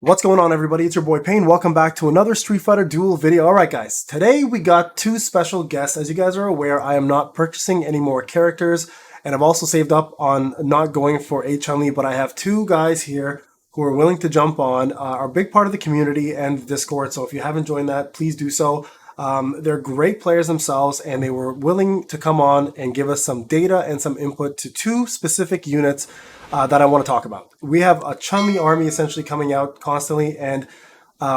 What's going on, everybody? It's your boy Payne. Welcome back to another Street Fighter Duel video. Alright guys, today we got two special guests. As you guys are aware, I am not purchasing any more characters, and I've also saved up on not going for a Chun Li, but I have two guys here who are willing to jump on, are a big part of the community and Discord, so if you haven't joined that, please do so. They're great players themselves, and they were willing to come on and give us some data and some input to two specific units that I want to talk about. We have a Chun Li army essentially coming out constantly, and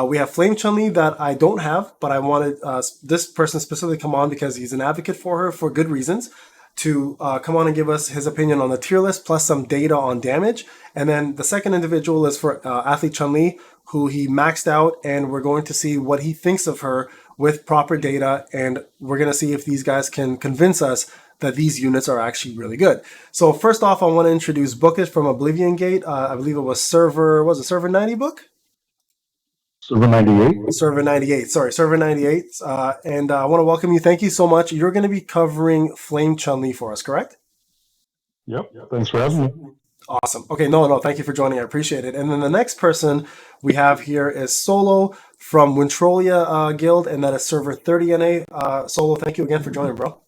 we have Flame Chun Li that I don't have, but I wanted this person specifically come on because he's an advocate for her for good reasons, to come on and give us his opinion on the tier list plus some data on damage. And then the second individual is for Athlete Chun Li, who he maxed out, and we're going to see what he thinks of her with proper data, and we're going to see if these guys can convince us that these units are actually really good. So first off, I want to introduce Boukish from Oblivion Gate. I believe it was server 90 book? Server 98? Server 98, sorry, Server 98. And I want to welcome you. Thank you so much. You're going to be covering Flame Chun Li for us, correct? Yep, thanks for having me. Awesome. Okay, no, thank you for joining. I appreciate it. And then the next person we have here is Solo from Wintrolia Guild, and that is server 30 NA. Solo, thank you again for joining, bro.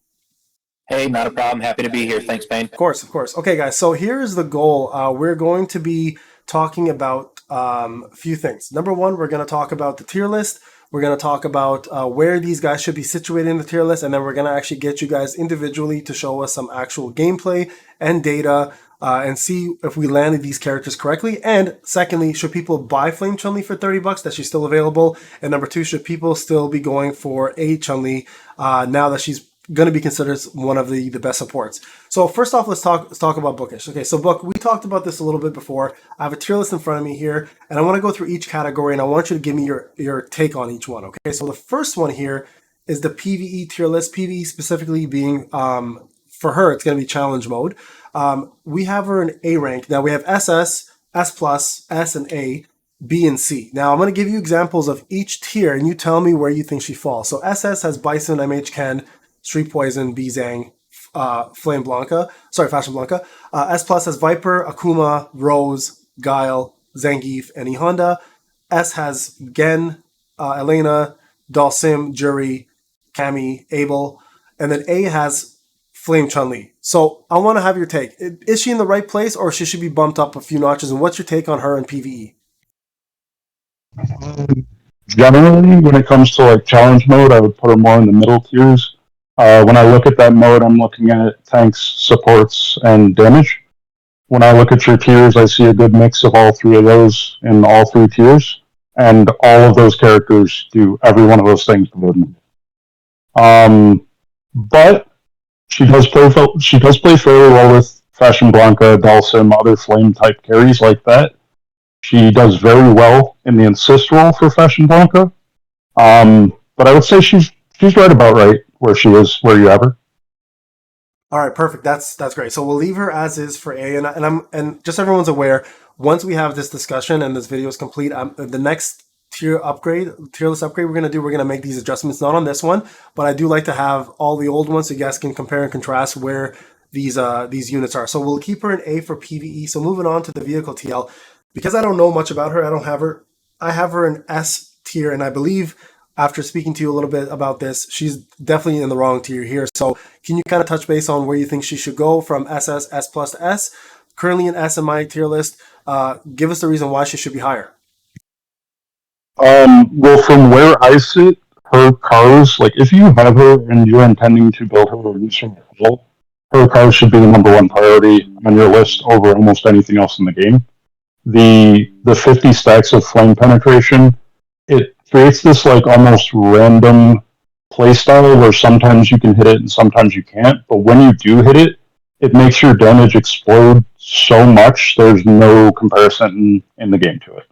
Hey, not a problem. Happy to be here. Thanks, Payne. Of course. Okay, guys, so here's the goal. We're going to be talking about a few things. Number one, we're going to talk about the tier list. We're going to talk about where these guys should be situated in the tier list, and then we're going to actually get you guys individually to show us some actual gameplay and data and see if we landed these characters correctly. And secondly, should people buy Flame Chun Li for $30? That she's still available. And number two, should people still be going for a Chun Li now that she's going to be considered one of the best supports? So first off, let's talk about Boukish. Okay, so Book, we talked about this a little bit before. I have a tier list in front of me here, and I want to go through each category, and I want you to give me your take on each one. Okay, so the first one here is the PvE tier list. PvE specifically being for her, it's going to be challenge mode. We have her in A rank. Now we have SS, S+, S, and A, B, and C. Now I'm going to give you examples of each tier, and you tell me where you think she falls. So SS has Bison, MH Ken, Street Poison, Bizang, Fashion Blanca. S+ has Viper, Akuma, Rose, Guile, Zangief, and E Honda. S has Gen, Elena, Dalsim, Jury, Cammy, Abel. And then A has Flame Chun Li. So I want to have your take. Is she in the right place, or she should be bumped up a few notches? And what's your take on her in PvE? Generally, when it comes to like challenge mode, I would put her more in the middle tiers. When I look at that mode, I'm looking at tanks, supports, and damage. When I look at your tiers, I see a good mix of all three of those in all three tiers, and all of those characters do every one of those things good. But she does play fairly well with Fashion Blanca, Dalsim, other flame type carries like that. She does very well in the assist role for Fashion Blanca. But I would say she's right about right where she is, where you have her. All right, perfect. That's great. So we'll leave her as is for A, and just so everyone's aware, once we have this discussion and this video is complete, the next tier list upgrade we're going to make these adjustments, not on this one, but I do like to have all the old ones so you guys can compare and contrast where these units are. So we'll keep her in A for PvE. So moving on to the vehicle TL, because I don't know much about her, I have her in S tier, and I believe after speaking to you a little bit about this, she's definitely in the wrong tier here. So can you kind of touch base on where you think she should go from SS, S+ to S? Currently in S in my tier list. Give us the reason why she should be higher. Well, from where I sit, her cars, like if you have her and you're intending to build her or use her cars should be the number one priority on your list over almost anything else in the game. The 50 stacks of flame penetration, it creates this like almost random playstyle where sometimes you can hit it and sometimes you can't, but when you do hit it, it makes your damage explode so much there's no comparison in the game to it.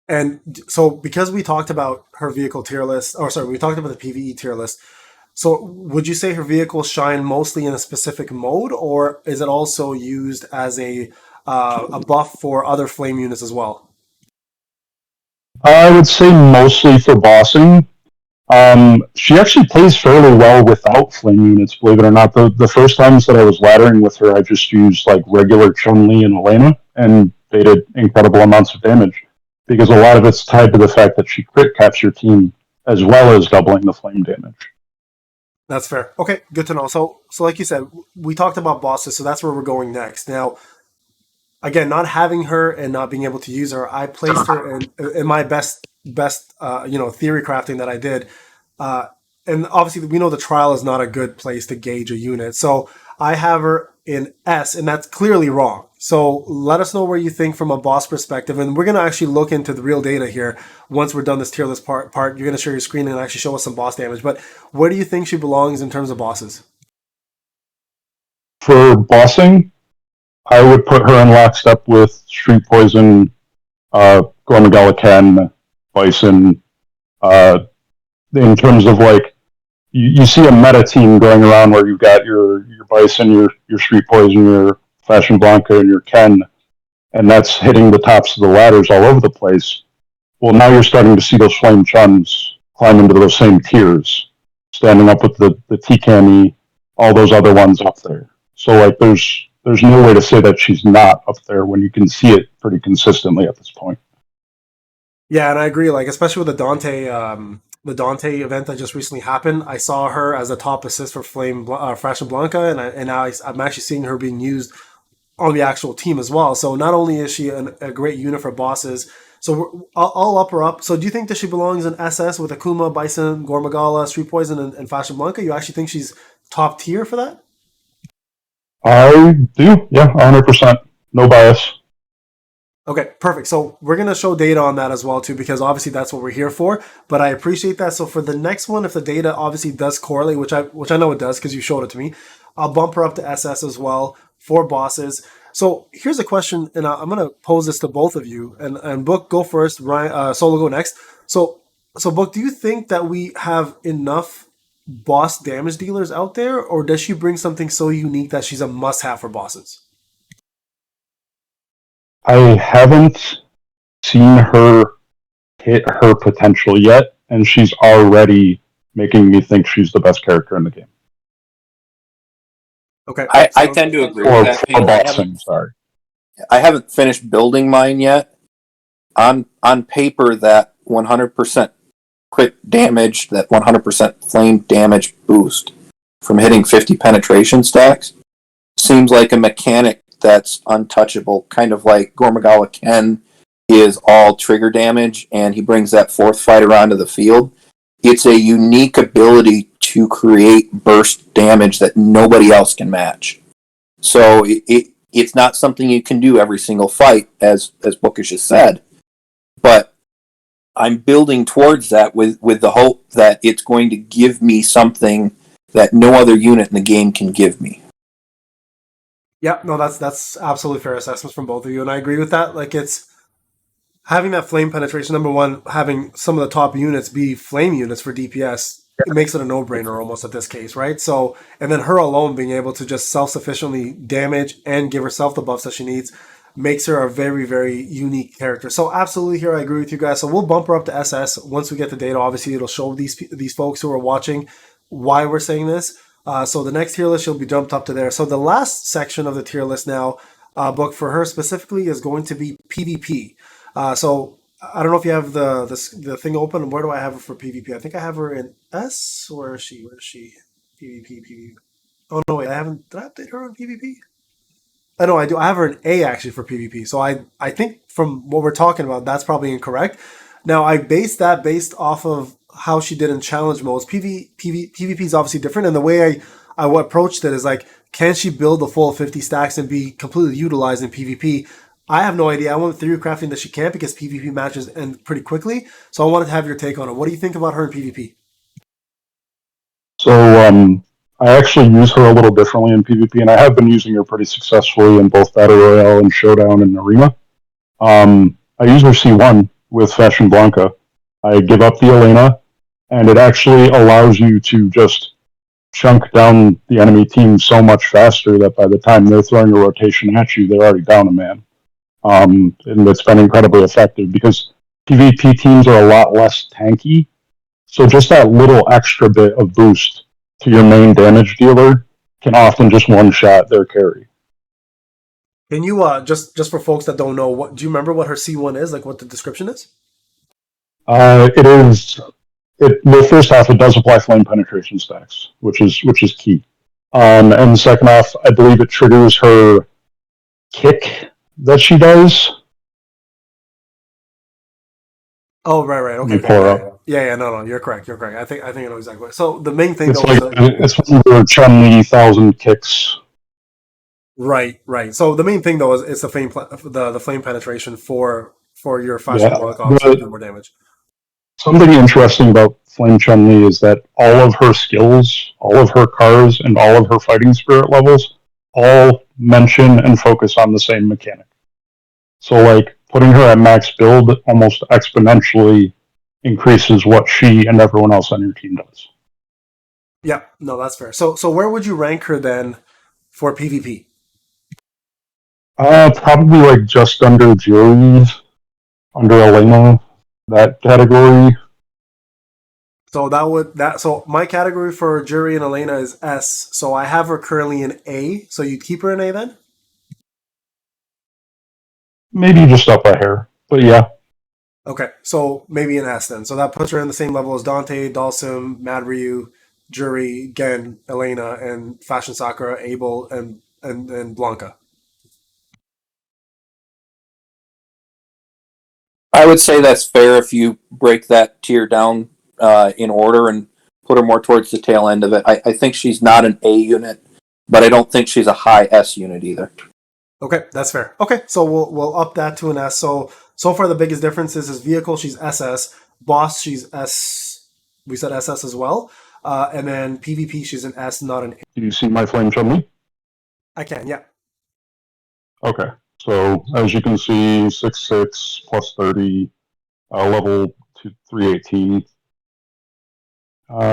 And so because we talked about her vehicle tier list, we talked about the PvE tier list, so would you say her vehicles shine mostly in a specific mode, or is it also used as a buff for other flame units as well? I would say mostly for bossing. She actually plays fairly well without flame units, believe it or not. The first times that I was laddering with her, I just used like regular Chun Li and Elena, and they did incredible amounts of damage because a lot of it's tied to the fact that she crit caps your team as well as doubling the flame damage. That's fair. Okay, good to know. So like you said, we talked about bosses, so that's where we're going next. Now, again, not having her and not being able to use her, I placed her in my best theory crafting that I did. And obviously, we know the trial is not a good place to gauge a unit. So I have her in S, and that's clearly wrong. So let us know where you think from a boss perspective, and we're going to actually look into the real data here. Once we're done this tier list part, you're going to share your screen and actually show us some boss damage. But where do you think she belongs in terms of bosses? For bossing, I would put her in lockstep with Street Poison, Gormagala Ken, Bison. In terms of like, you see a meta team going around where you've got your Bison, your Street Poison, your Fashion Blanca, and your Ken, and that's hitting the tops of the ladders all over the place. Well, now you're starting to see those Flame Chuns climb into those same tiers, standing up with the Tikani, all those other ones up there. So like, there's no way to say that she's not up there when you can see it pretty consistently at this point. Yeah, and I agree. Like, especially with the Dante event that just recently happened, I saw her as a top assist for Fashion Blanca, and now I'm actually seeing her being used on the actual team as well. So not only is she a great unit for bosses, so I'll up her up. So do you think that she belongs in SS with Akuma, Bison, Gormagala, Street Poison, and Fashion Blanca? You actually think she's top tier for that? I do, yeah, 100%. No bias. Okay, perfect. So we're going to show data on that as well too, because obviously that's what we're here for. But I appreciate that. So for the next one, if the data obviously does correlate, which I know it does because you showed it to me, I'll bump her up to SS as well for bosses. So here's a question, and I'm going to pose this to both of you. And Book, go first. Ryan, Solo, go next. So Book, do you think that we have enough boss damage dealers out there, or does she bring something so unique that she's a must-have for bosses? I haven't seen her hit her potential yet, and she's already making me think she's the best character in the game. Okay, I tend to agree with that. For boxing, sorry. I haven't finished building mine yet. On paper, that 100% crit damage, that 100% flame damage boost from hitting 50 penetration stacks seems like a mechanic that's untouchable, kind of like Gormagala Ken is all trigger damage, and he brings that fourth fighter onto the field. It's a unique ability to create burst damage that nobody else can match. So it's not something you can do every single fight, as Boukish has said, but I'm building towards that with the hope that it's going to give me something that no other unit in the game can give me. Yeah, no, that's absolutely fair assessments from both of you, and I agree with that. Like, it's having that flame penetration. Number one, having some of the top units be flame units for DPS, it makes it a no-brainer almost at this case, right? So, and then her alone being able to just self-sufficiently damage and give herself the buffs that she needs makes her a very, very unique character. So, absolutely, here I agree with you guys. So we'll bump her up to SS once we get the data. Obviously, it'll show these folks who are watching why we're saying this. So the next tier list, she'll be jumped up to there. So the last section of the tier list now, Book, for her specifically is going to be PvP. So I don't know if you have the thing open. Where do I have her for PvP? I think I have her in S. Where is she? PvP. Oh no, wait, I haven't. Did I update her on PvP? I know I do. I have her in A actually for PvP. So I think from what we're talking about, that's probably incorrect. Now I based off of how she did in challenge modes. PvP is obviously different, and the way I approached it is like, can she build the full 50 stacks and be completely utilized in PvP? I have no idea. I went through crafting that she can't because PvP matches end pretty quickly. So I wanted to have your take on it. What do you think about her in PvP? So I actually use her a little differently in PvP, and I have been using her pretty successfully in both Battle Royale and Showdown and Arena. I use her C1 with Fashion Blanca. I give up the Elena, and it actually allows you to just chunk down the enemy team so much faster that by the time they're throwing a rotation at you, they're already down a man. And it's been incredibly effective because PvP teams are a lot less tanky. So just that little extra bit of boost to your main damage dealer can often just one-shot their carry. Can you just for folks that don't know, what do you remember what her C1 is? Like what the description is? It is the first half. It does apply flame penetration stacks, which is key. And second off, I believe it triggers her kick that she does. Oh, right. Let Okay, me okay. pull her Yeah. up. Yeah, no. You're correct. You're correct. I think I know exactly what. So the main thing It's though is like that, it's one of her Chun Li 1,000 kicks. right. So the main thing though is it's the the flame penetration for your Fashion Yeah. Blanca, so you do The more damage. Something interesting about Flame Chun Li is that all of her skills, all of her cars, and all of her fighting spirit levels all mention and focus on the same mechanic. So, like, putting her at max build almost exponentially increases what she and everyone else on your team does. Yeah, no, that's fair. So where would you rank her then for PvP? Probably like just under Jury, under Elena, that category. So so my category for Jury and Elena is S. So I have her currently in A. So you'd keep her in A then? Maybe just up a hair. But yeah, Okay, so maybe an S then. So that puts her in the same level as Dante, Dalsim, Mad Ryu, Jury, Gen, Elena, and Fashion Sakura, Abel, and Blanca. I would say that's fair if you break that tier down in order and put her more towards the tail end of it. I think she's not an A unit, but I don't think she's a high S unit either. Okay, that's fair. Okay, so we'll up that to an S. So far the biggest difference is vehicle. She's SS. Boss. She's S. We said SS as well. And then PvP. She's an S, not an A. do you see my Flame Chun Li? I can. Yeah. Okay. So as you can see, 6'6 plus 30, level 318.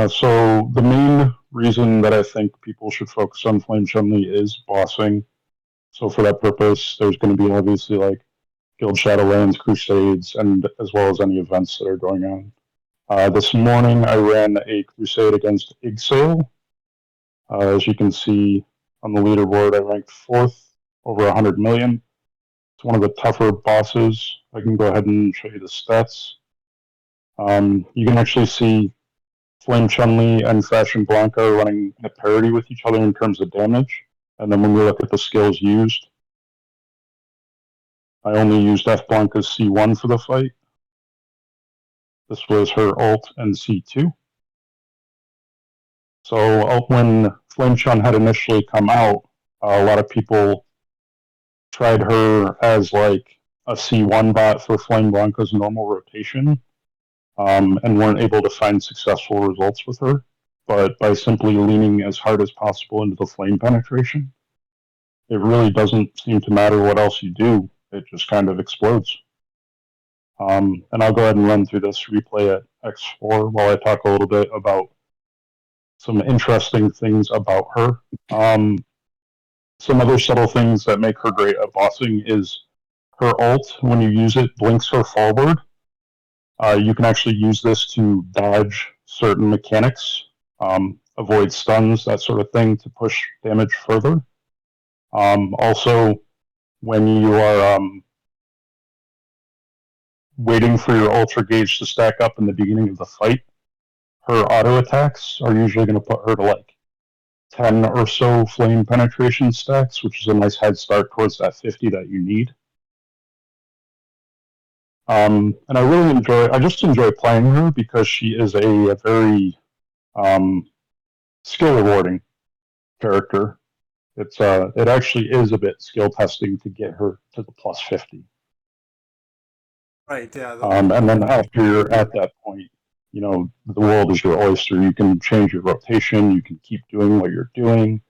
So the main reason that I think people should focus on Flame Chun-Li is bossing. So for that purpose, there's going to be obviously like Guild Shadowlands, Crusades, and as well as any events that are going on. This morning, I ran a crusade against Igsail. As you can see on the leaderboard, I ranked fourth over 100 million. It's one of the tougher bosses. I can go ahead and show you the stats. You can actually see Flame Chun-Li and Fashion Blanca are running at parity with each other in terms of damage. And then when we look at the skills used, I only used F Blanca's C1 for the fight. This was her ult and C2. So when Flame Chun had initially come out, a lot of people tried her as like a C1 bot for Flame Blanca's normal rotation, and weren't able to find successful results with her. But by simply leaning as hard as possible into the flame penetration, it really doesn't seem to matter what else you do. It just kind of explodes. And I'll go ahead and run through this replay at X4 while I talk a little bit about some interesting things about her. Some other subtle things that make her great at bossing is her ult, when you use it, blinks her forward. You can actually use this to dodge certain mechanics, avoid stuns, that sort of thing, to push damage further. Also, when you are waiting for your ultra gauge to stack up in the beginning of the fight, her auto attacks are usually going to put her to like 10 or so flame penetration stacks, which is a nice head start towards that 50 that you need. And I just enjoy playing her because she is a very skill rewarding character. It actually is a bit skill testing to get her to the plus 50. Right. Yeah. And then after you're at that point, you know, the world is your oyster. You can change your rotation. You can keep doing what you're doing.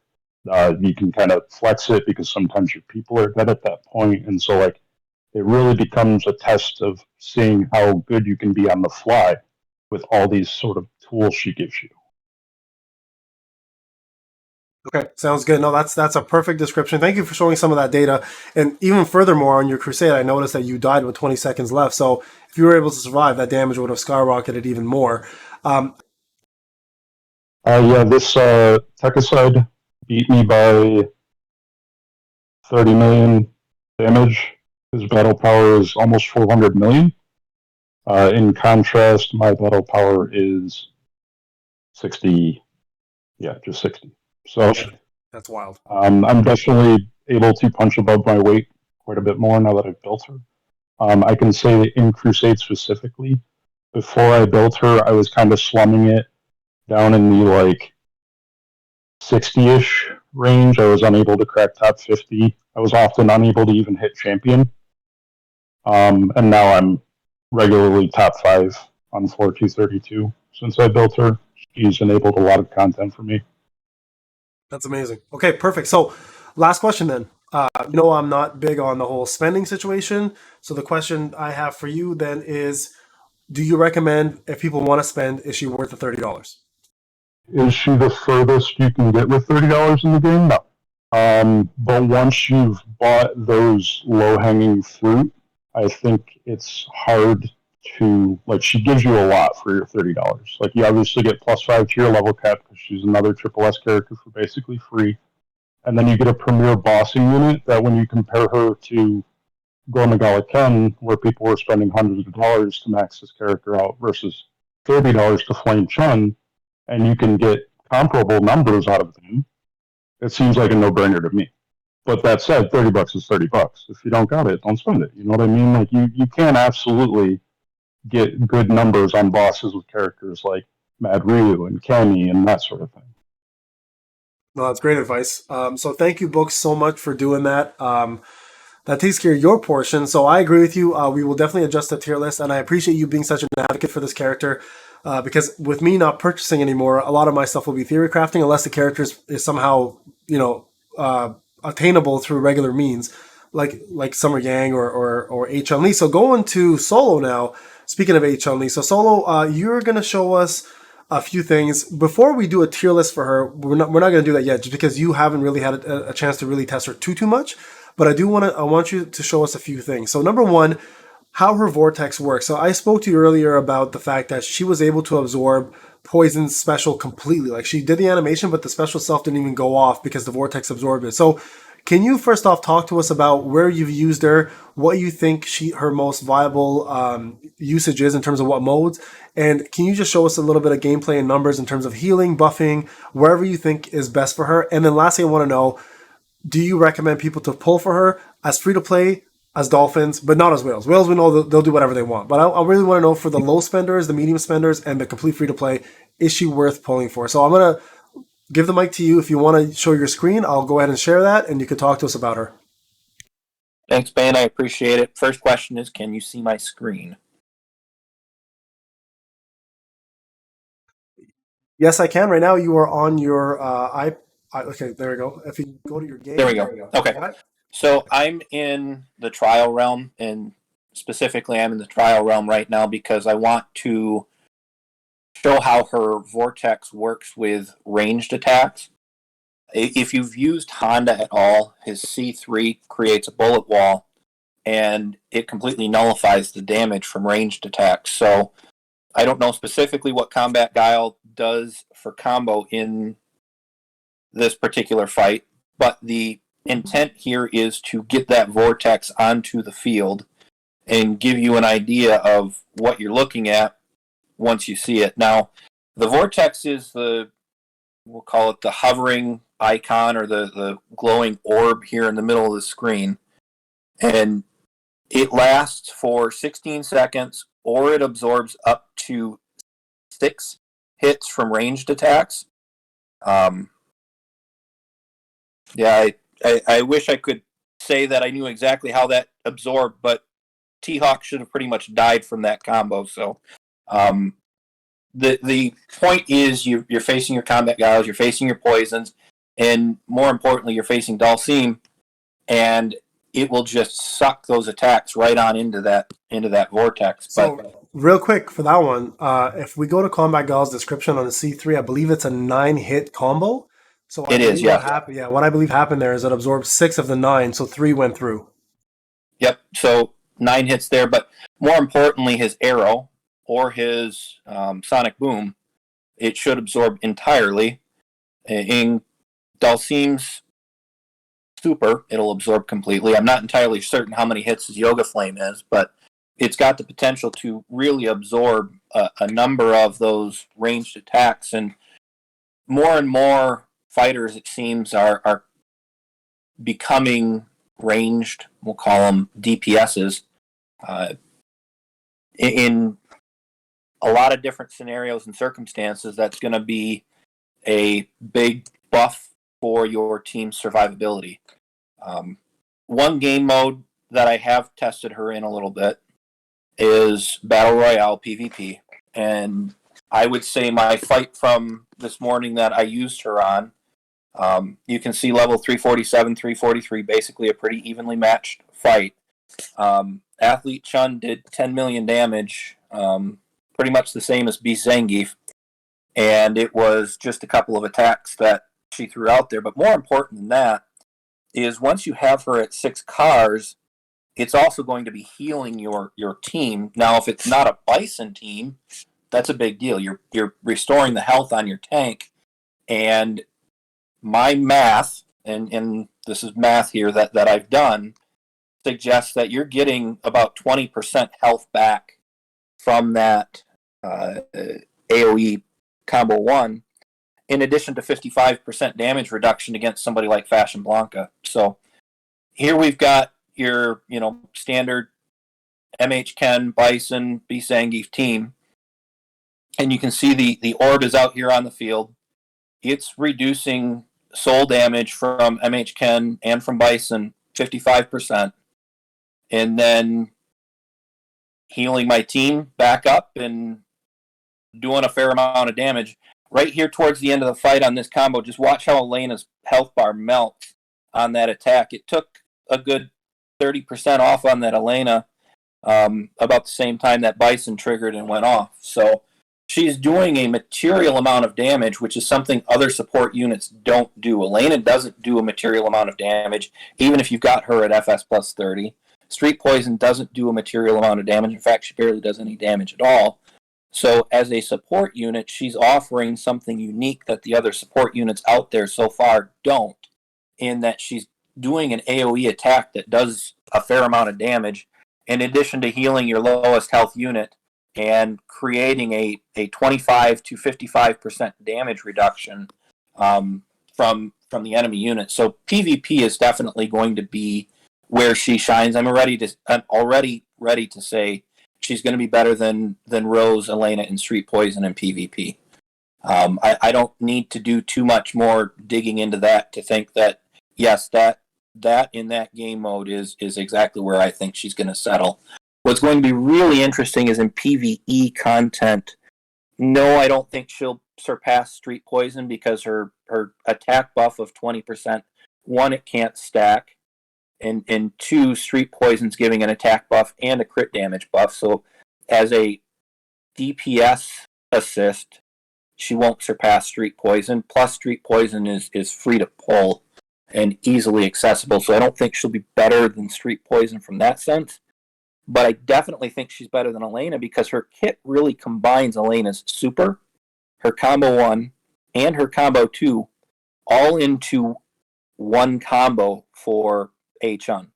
You can kind of flex it because sometimes your people are good at that point. And so, like, it really becomes a test of seeing how good you can be on the fly with all these sort of tools she gives you. Okay, sounds good. No, that's a perfect description. Thank you for showing some of that data. And even furthermore, on your crusade, I noticed that you died with 20 seconds left. So if you were able to survive, that damage would have skyrocketed even more. Yeah, this Tekaside beat me by 30 million. damage. His battle power is almost 400 million. In contrast, my battle power is 60. Yeah, just 60. So That's wild. I'm definitely able to punch above my weight quite a bit more now that I've built her. I can say that in Crusade specifically, before I built her, I was kind of slumming it down in the like 60-ish range. I was unable to crack top 50. I was often unable to even hit champion. And now I'm regularly top 5 on floor 232. Since I built her, she's enabled a lot of content for me. That's amazing. Okay, perfect. So, last question then. I'm not big on the whole spending situation. So, the question I have for you then is, do you recommend if people want to spend, is she worth the $30? Is she the furthest you can get with $30 in the game? No. But once you've bought those low-hanging fruit, I think it's hard to, like, she gives you a lot for your $30. Like, you obviously get +5 to your level cap because she's another Triple S character for basically free. And then you get a premier bossing unit that when you compare her to Gormagala Ken, where people were spending hundreds of dollars to max this character out versus $30 to Flame Chun, and you can get comparable numbers out of them, it seems like a no-brainer to me. But that said, $30 is $30. If you don't got it, don't spend it. You know what I mean? Like you can absolutely get good numbers on bosses with characters like Mad Ryu and Kenny and that sort of thing. No, that's great advice. So thank you, Books, so much for doing that. That takes care of your portion. So I agree with you. We will definitely adjust the tier list, and I appreciate you being such an advocate for this character. Because with me not purchasing anymore, a lot of my stuff will be theory crafting unless the character is somehow, attainable through regular means, like Summer Yang or Chun Li. So going to Solo now. Speaking of Chun Li, so Solo, you're gonna show us a few things before we do a tier list for her. We're not gonna do that yet, just because you haven't really had a chance to really test her too much. But I want you to show us a few things. So number one, how her vortex works. So I spoke to you earlier about the fact that she was able to absorb Poison's special completely. Like she did the animation, but the special itself didn't even go off because the vortex absorbed it. So can you first off talk to us about where you've used her, what you think her most viable usage is in terms of what modes, and can you just show us a little bit of gameplay and numbers in terms of healing, buffing, wherever you think is best for her? And then lastly, I want to know, do you recommend people to pull for her as free to play, as dolphins, but not as whales? Whales, we know they'll do whatever they want. But I really want to know for the low spenders, the medium spenders, and the complete free to play, is she worth pulling for? So I'm going to give the mic to you. If you want to show your screen, I'll go ahead and share that, and you can talk to us about her. Thanks, Payne. I appreciate it. First question is, can you see my screen? Yes, I can. Right now, you are on your okay, there we go. If you go to your game. There we go. Okay. So I'm in the trial realm, and specifically I'm in the trial realm right now because I want to show how her vortex works with ranged attacks. If you've used Honda at all, his C3 creates a bullet wall, and it completely nullifies the damage from ranged attacks. So I don't know specifically what Combat Guile does for combo in this particular fight, but the intent here is to get that vortex onto the field and give you an idea of what you're looking at once you see it. Now, the vortex is we'll call it the hovering icon or the glowing orb here in the middle of the screen. And it lasts for 16 seconds, or it absorbs up to 6 hits from ranged attacks. I wish I could say that I knew exactly how that absorbed, but T-Hawk should have pretty much died from that combo. So the point is you're facing your combat guiles, you're facing your poisons, and more importantly, you're facing Dalsim, and it will just suck those attacks right on into that vortex. So real quick for that one, if we go to Combat Guile's description on the C3, I believe it's a 9-hit combo. So it is, yeah. What I believe happened there is it absorbed 6 of the 9, so 3 went through. Yep. So 9 hits there, but more importantly, his arrow or his sonic boom, it should absorb entirely. In Dalsim's super, it'll absorb completely. I'm not entirely certain how many hits his Yoga Flame is, but it's got the potential to really absorb a number of those ranged attacks. And more fighters, it seems, are becoming ranged, we'll call them DPSs, in a lot of different scenarios and circumstances. That's going to be a big buff for your team's survivability. One game mode that I have tested her in a little bit is Battle Royale PvP. And I would say my fight from this morning that I used her on, you can see level 347, 343, basically a pretty evenly matched fight. Athlete Chun did 10 million damage, pretty much the same as Beast Zangief, and it was just a couple of attacks that she threw out there. But more important than that is once you have her at 6 cars, it's also going to be healing your team. Now, if it's not a Bison team, that's a big deal. You're restoring the health on your tank, and my math, and this is math here that I've done, suggests that you're getting about 20% health back from that AoE combo 1, in addition to 55% damage reduction against somebody like Fashion Blanca. So here we've got your standard MH Ken, Bison, Beast Zangief team, and you can see the orb is out here on the field. It's reducing soul damage from MH Ken and from Bison 55%, and then healing my team back up and doing a fair amount of damage. Right here towards the end of the fight on this combo, just watch how Elena's health bar melts on that attack. It took a good 30% off on that Elena, about the same time that Bison triggered and went off. So she's doing a material amount of damage, which is something other support units don't do. Elena doesn't do a material amount of damage, even if you've got her at FS plus 30. Street Poison doesn't do a material amount of damage. In fact, she barely does any damage at all. So as a support unit, she's offering something unique that the other support units out there so far don't, in that she's doing an AoE attack that does a fair amount of damage, in addition to healing your lowest health unit and creating a 25 to 55% damage reduction from the enemy unit. So PvP is definitely going to be where she shines. I'm already ready to say she's going to be better than Rose, Elena, and Street Poison in PvP. I don't need to do too much more digging into that to think that, yes, that in that game mode is exactly where I think she's going to settle. What's going to be really interesting is in PvE content. No, I don't think she'll surpass Street Poison because her attack buff of 20%, 1, it can't stack, and 2, Street Poison's giving an attack buff and a crit damage buff. So as a DPS assist, she won't surpass Street Poison. Plus, Street Poison is free to pull and easily accessible. So I don't think she'll be better than Street Poison from that sense. But I definitely think she's better than Elena because her kit really combines Elena's super, her combo 1, and her combo 2 all into one combo for a Chun.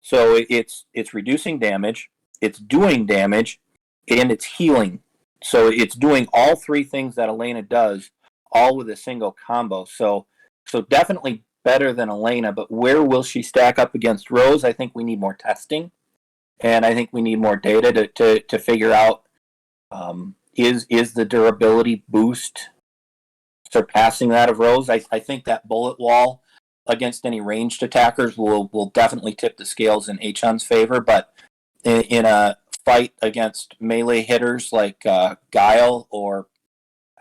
So it's reducing damage, it's doing damage, and it's healing. So it's doing all 3 things that Elena does, all with a single combo. So definitely better than Elena, but where will she stack up against Rose? I think we need more testing, and I think we need more data to figure out is the durability boost surpassing that of Rose. I think that bullet wall against any ranged attackers will definitely tip the scales in Chun's favor, but in a fight against melee hitters like Guile, or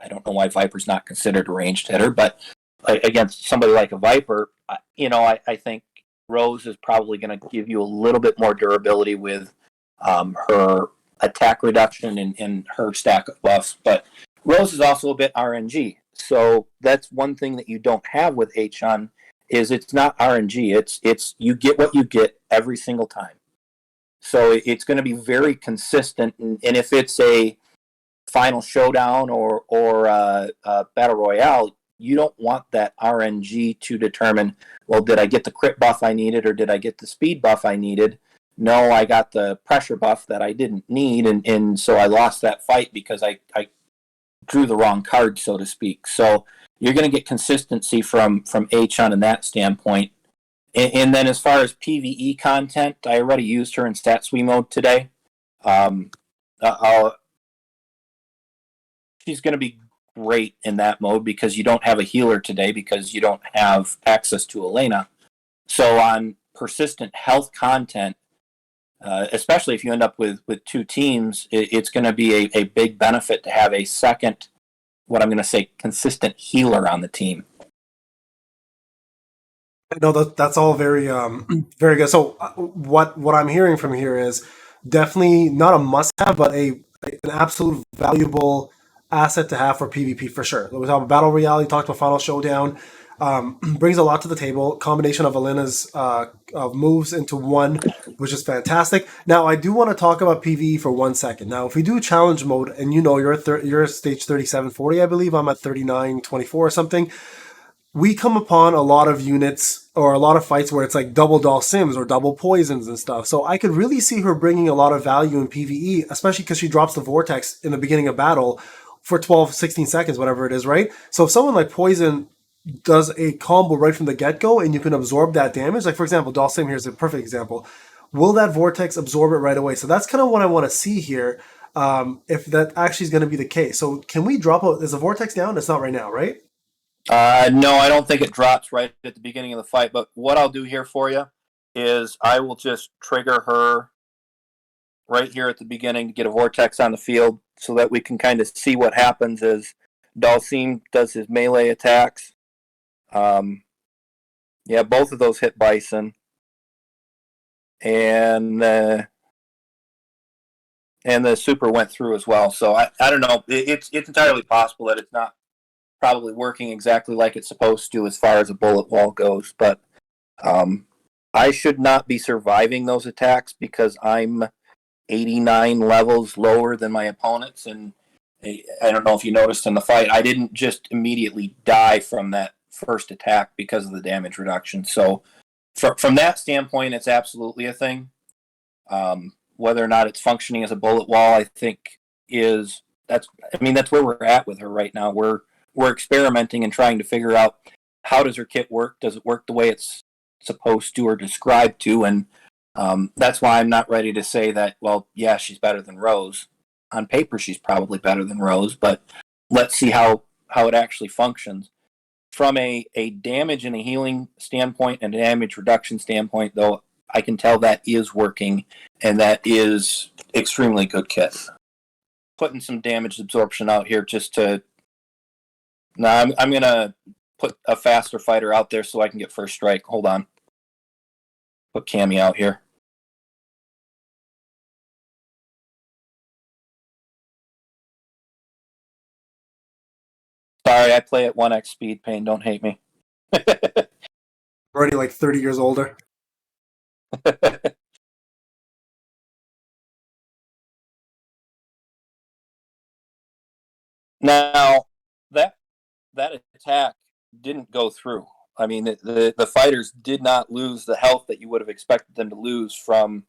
I don't know why Viper's not considered a ranged hitter, but against somebody like a Viper, I think Rose is probably going to give you a little bit more durability with her attack reduction and her stack of buffs. But Rose is also a bit RNG, so that's one thing that you don't have with Chun is it's not RNG. It's you get what you get every single time. So it's going to be very consistent, and if it's a final showdown or battle royale, you don't want that RNG to determine, well, did I get the crit buff I needed or did I get the speed buff I needed? No, I got the pressure buff that I didn't need, and so I lost that fight because I drew the wrong card, so to speak. So you're going to get consistency from A-Chun in that standpoint. And then as far as PvE content, I already used her in Statsui mode today. She's going to be great in that mode because you don't have a healer today because you don't have access to Elena. So on persistent health content, especially if you end up with two teams, it's going to be a big benefit to have a second, what I'm going to say, consistent healer on the team. No, that's all very very good. So what I'm hearing from here is definitely not a must-have, but an absolute valuable asset to have for PvP for sure. We talked about Battle Royale, you talked about Final Showdown. Brings a lot to the table. Combination of Elena's moves into one, which is fantastic. Now, I do want to talk about PvE for 1 second. Now, if we do challenge mode, and you know you're stage 3740, I believe. I'm at 3924 or something. We come upon a lot of units or a lot of fights where it's like double Dhalsims or double poisons and stuff. So I could really see her bringing a lot of value in PvE, especially because she drops the vortex in the beginning of battle for 12, 16 seconds, whatever it is, right? So if someone like Poison does a combo right from the get-go and you can absorb that damage, like for example, Dhalsim here is a perfect example. Will that vortex absorb it right away? So that's kind of what I want to see here, if that actually is going to be the case. So can we drop is the vortex down? It's not right now, right? No, I don't think it drops right at the beginning of the fight. But what I'll do here for you is I will just trigger her right here at the beginning to get a vortex on the field so that we can kind of see what happens as Dhalsim does his melee attacks. Yeah, both of those hit Bison. And the super went through as well. So I don't know. It's entirely possible that it's not probably working exactly like it's supposed to as far as a bullet wall goes. But I should not be surviving those attacks because I'm 89 levels lower than my opponents. And I don't know if you noticed in the fight, I didn't just immediately die from that first attack because of the damage reduction. So from that standpoint, it's absolutely a thing. Whether or not it's functioning as a bullet wall, I think that's where we're at with her right now. We're experimenting and trying to figure out how does her kit work? Does it work the way it's supposed to or described to? And that's why I'm not ready to say that, well, yeah, she's better than Rose. On paper, she's probably better than Rose, but let's see how it actually functions. From a damage and a healing standpoint and a damage reduction standpoint, though, I can tell that is working, and that is extremely good kit. Putting some damage absorption out here just to... Now, I'm going to put a faster fighter out there so I can get first strike. Hold on. Put Cammy out here. Sorry, I play at 1x speed, Payne. Don't hate me. Already like 30 years older. Now, that attack didn't go through. I mean, the fighters did not lose the health that you would have expected them to lose from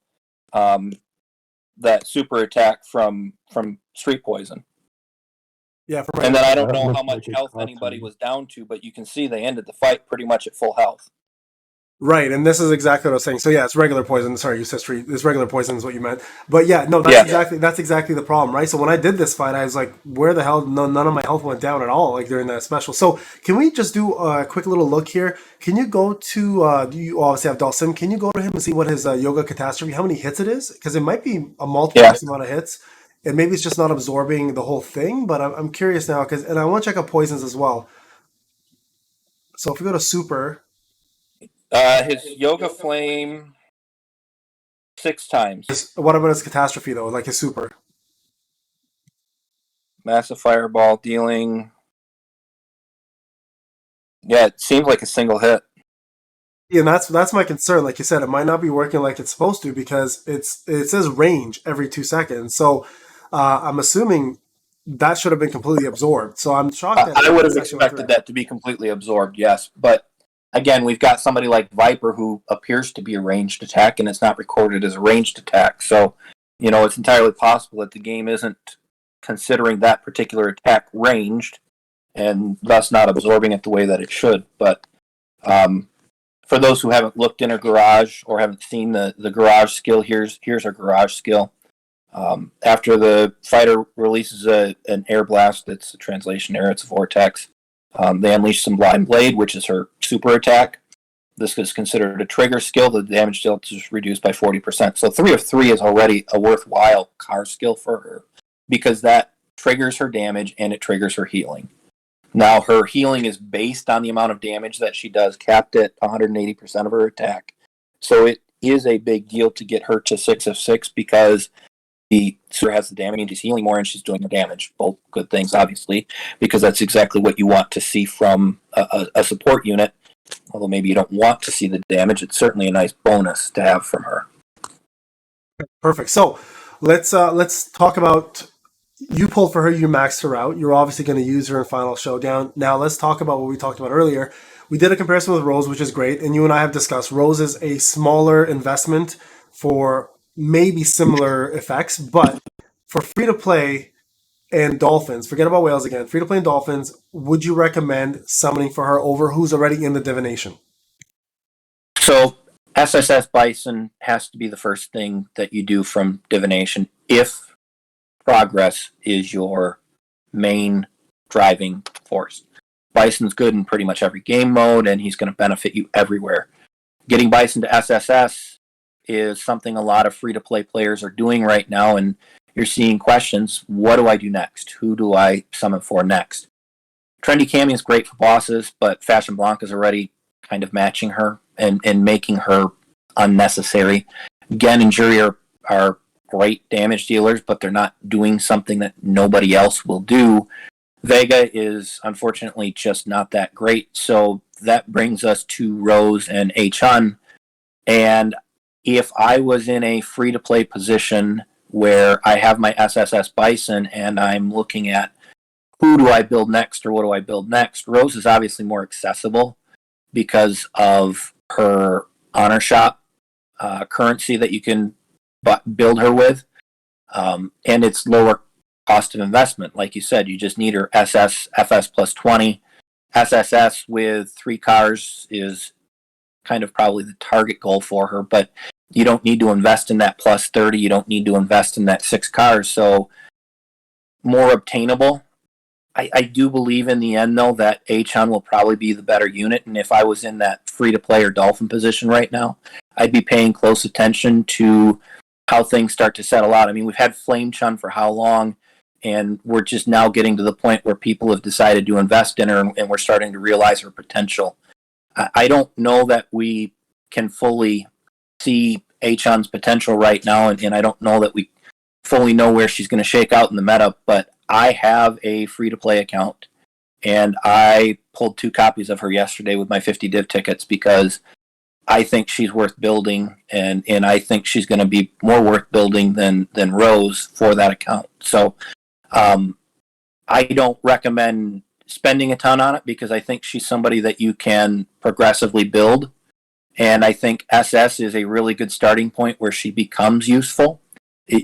that super attack from Street Poison. Yeah, and then I don't know how much health anybody was down to, but you can see they ended the fight pretty much at full health. Right, and this is exactly what I was saying. So yeah, it's regular poison. Sorry, you said street. It's regular poison is what you meant. But yeah, no, that's exactly the problem, right? So when I did this fight, I was like, where the hell? None of my health went down at all, like during that special. So can we just do a quick little look here? Can you go to? You obviously have Dhalsim. Can you go to him and see what his Yoga Catastrophe? How many hits it is? Because it might be a multiple amount of hits. And maybe it's just not absorbing the whole thing, but I'm curious now and I want to check out poisons as well. So if we go to super, his Yoga Flame 6 times. What about his catastrophe though? Like his super, Massive Fireball dealing. Yeah, it seems like a single hit. Yeah, and that's my concern. Like you said, it might not be working like it's supposed to because it says range every 2 seconds. So I'm assuming that should have been completely absorbed. So I'm shocked that I would have that's actually went through expected that to be completely absorbed, yes. But again, we've got somebody like Viper who appears to be a ranged attack, and it's not recorded as a ranged attack. So, it's entirely possible that the game isn't considering that particular attack ranged, and thus not absorbing it the way that it should. But for those who haven't looked in a garage or haven't seen the garage skill, here's our garage skill. After the fighter releases an air blast, it's a translation error, it's a vortex. They unleash some blind blade, which is her super attack. This is considered a trigger skill. The damage dealt is reduced by 40%. So 3 of 3 is already a worthwhile car skill for her, because that triggers her damage and it triggers her healing. Now, her healing is based on the amount of damage that she does, capped at 180% of her attack. So it is a big deal to get her to 6 of 6, because the Sura has the damage, and she's healing more, and she's doing the damage. Both good things, obviously, because that's exactly what you want to see from a support unit. Although maybe you don't want to see the damage, it's certainly a nice bonus to have from her. Perfect. So let's talk about, you pulled for her, you maxed her out. You're obviously going to use her in Final Showdown. Now let's talk about what we talked about earlier. We did a comparison with Rose, which is great, and you and I have discussed Rose is a smaller investment for maybe similar effects, but for free-to-play and Dolphins, forget about Whales again, free-to-play and Dolphins, would you recommend summoning for her over who's already in the divination? So SSS Bison has to be the first thing that you do from divination if progress is your main driving force. Bison's good in pretty much every game mode, and he's going to benefit you everywhere. Getting Bison to SSS is something a lot of free-to-play players are doing right now, and you're seeing questions, what do I do next? Who do I summon for next? Trendy Cammy is great for bosses, but Fashion Blanc is already kind of matching her and making her unnecessary. Gen and Jury are great damage dealers, but they're not doing something that nobody else will do. Vega is unfortunately just not that great, so that brings us to Rose and Chun. And if I was in a free-to-play position where I have my SSS Bison and I'm looking at who do I build next or what do I build next, Rose is obviously more accessible because of her Honor Shop currency that you can build her with, and it's lower cost of investment. Like you said, you just need her FS plus 20. SSS with 3 cars is kind of probably the target goal for her, but you don't need to invest in that plus 30. You don't need to invest in that 6 cars. So more obtainable. I do believe in the end, though, that Chun will probably be the better unit. And if I was in that free-to-play or Dolphin position right now, I'd be paying close attention to how things start to settle out. I mean, we've had Flame Chun for how long? And we're just now getting to the point where people have decided to invest in her, and we're starting to realize her potential. I don't know that we can fully see Chun's potential right now, and I don't know that we fully know where she's going to shake out in the meta, but I have a free-to-play account, and I pulled 2 copies of her yesterday with my 50 div tickets because I think she's worth building, and I think she's going to be more worth building than Rose for that account. So I don't recommend spending a ton on it because I think she's somebody that you can progressively build, and I think SS is a really good starting point where she becomes useful.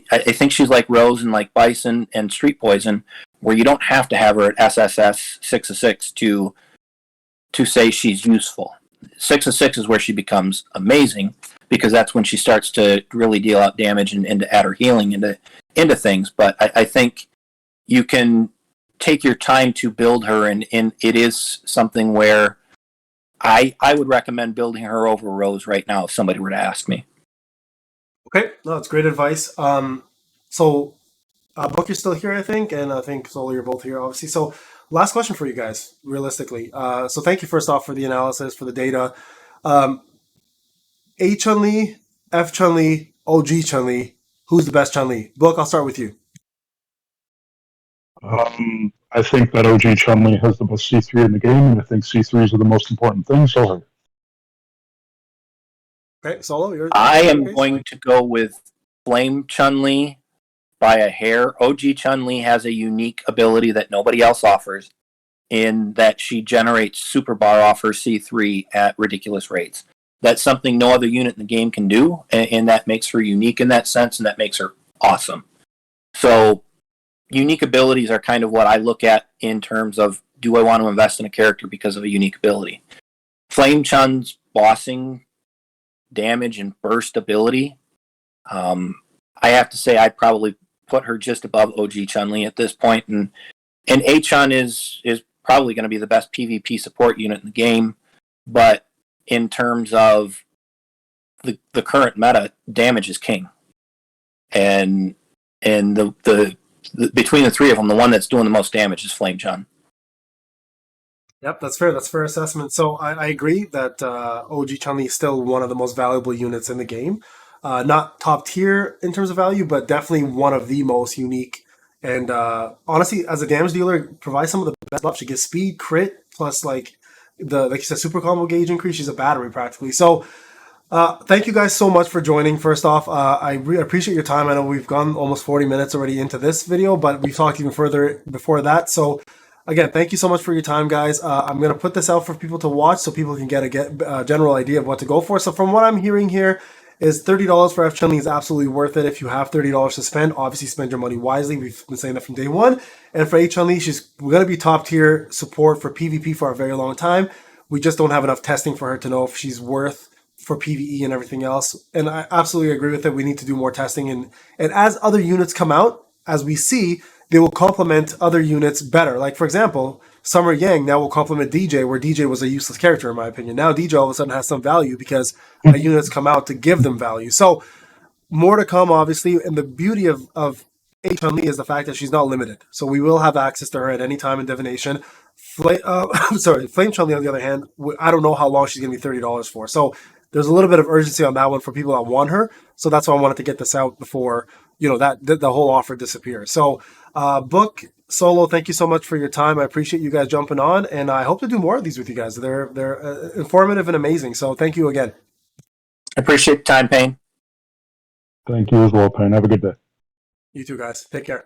I think she's like Rose and like Bison and Street Poison, where you don't have to have her at SSS 6 of 6 to say she's useful. 6 of 6 is where she becomes amazing because that's when she starts to really deal out damage and to add her healing into things. But I think you can take your time to build her, and it is something where I would recommend building her over Rose right now if somebody were to ask me. Okay, no, that's great advice. So Book, you're still here, I think, and I think Solo, you're both here, obviously. So last question for you guys, realistically. So thank you first off for the analysis, for the data. A Chun Li, F Chun Li, OG Chun Li. Who's the best Chun Li? Book, I'll start with you. I think that OG Chun Li has the best C3 in the game, and I think C3s are the most important thing. So, okay, Solo, I am going to go with Flame Chun Li, by a hair. OG Chun Li has a unique ability that nobody else offers, in that she generates super bar off her C3 at ridiculous rates. That's something no other unit in the game can do, and that makes her unique in that sense, and that makes her awesome. So unique abilities are kind of what I look at in terms of, do I want to invest in a character because of a unique ability? Flame Chun's bossing damage and burst ability, I have to say I'd probably put her just above OG Chun Li at this point, and A Chun is probably going to be the best PvP support unit in the game, but in terms of the current meta, damage is king, and the between the three of them, the one that's doing the most damage is Flame Chun. Yep, that's fair. That's fair assessment. So I agree that OG Chun-Li is still one of the most valuable units in the game. Not top tier in terms of value, but definitely one of the most unique. And honestly, as a damage dealer, provides some of the best buffs. She gets speed, crit, plus like you said, super combo gauge increase. She's a battery practically. So thank you guys so much for joining. First off, I appreciate your time. I know we've gone almost 40 minutes already into this video, but we've talked even further before that. So again, thank you so much for your time, guys. I'm going to put this out for people to watch so people can get a general idea of what to go for. So from what I'm hearing here is $30 for F Chun-Li is absolutely worth it. If you have $30 to spend, obviously spend your money wisely. We've been saying that from day one. And for H Chun-Li, she's going to be top tier support for PvP for a very long time. We just don't have enough testing for her to know if she's worth for PvE and everything else. And I absolutely agree with it. We need to do more testing. And as other units come out, as we see, they will complement other units better. Like, for example, Summer Yang now will complement DJ, where DJ was a useless character, in my opinion. Now DJ all of a sudden has some value because a unit's come out to give them value. So more to come, obviously. And the beauty of H Chun-Li is the fact that she's not limited. So we will have access to her at any time in divination. Flame Chun-Li, on the other hand, I don't know how long she's going to be $30 for. So there's a little bit of urgency on that one for people that want her. So that's why I wanted to get this out before, that the whole offer disappears. So Book, Solo, thank you so much for your time. I appreciate you guys jumping on, and I hope to do more of these with you guys. They're informative and amazing. So thank you again. I appreciate the time, Payne. Thank you as well, Payne. Have a good day. You too, guys. Take care.